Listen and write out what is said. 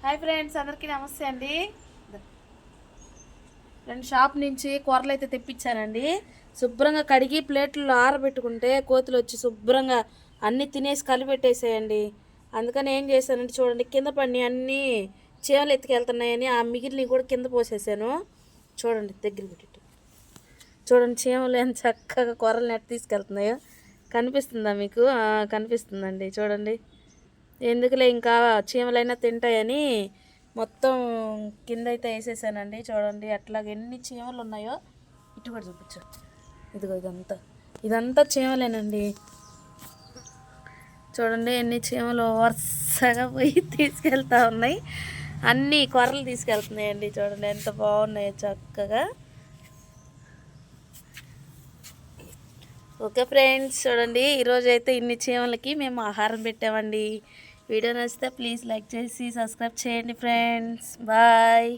Hi friends, అందరికీ నమస్తే అండి. రెండు షాప్ నుంచి కూరలు అయితే తెప్పించానండి. శుభ్రంగా కడిగి ప్లేట్లో ఆరబెట్టుకుంటే కోతులు వచ్చి శుభ్రంగా అన్నీ తినేసి కలిపెట్టేసేయండి. అందుకని ఏం చేశానంటే చూడండి, కింద పడిని అన్నీ చీమలు ఎత్తుకెళ్తున్నాయని ఆ మిగిలిని కూడా కింద పోసేసాను. చూడండి, దగ్గర పెట్టి చూడండి, చీమలు ఎంత చక్కగా కూరలు నెట్ తీసుకెళ్తున్నాయో. కనిపిస్తుందా మీకు? కనిపిస్తుందండి, చూడండి. ఎందుకులే, ఇంకా చీమలైనా తింటాయని మొత్తం కింద అయితే వేసేసానండి. చూడండి అట్లాగే ఎన్ని చీమలు ఉన్నాయో. ఇటు కూడా చూపించు. ఇదిగో ఇదంతా చీమలేనండి. చూడండి ఎన్ని చీమలు వరుసగా పోయి తీసుకెళ్తా ఉన్నాయి. అన్నీ కొర్రలు తీసుకెళ్తున్నాయండి. చూడండి ఎంత బాగున్నాయో చక్కగా. ఓకే ఫ్రెండ్స్, చూడండి ఈరోజు అయితే ఇన్ని చీమలకి మేము ఆహారం పెట్టామండి. వీడియో నచ్చితే ప్లీజ్ లైక్ చేసి సబ్స్క్రైబ్ చేయండి ఫ్రెండ్స్. బాయ్.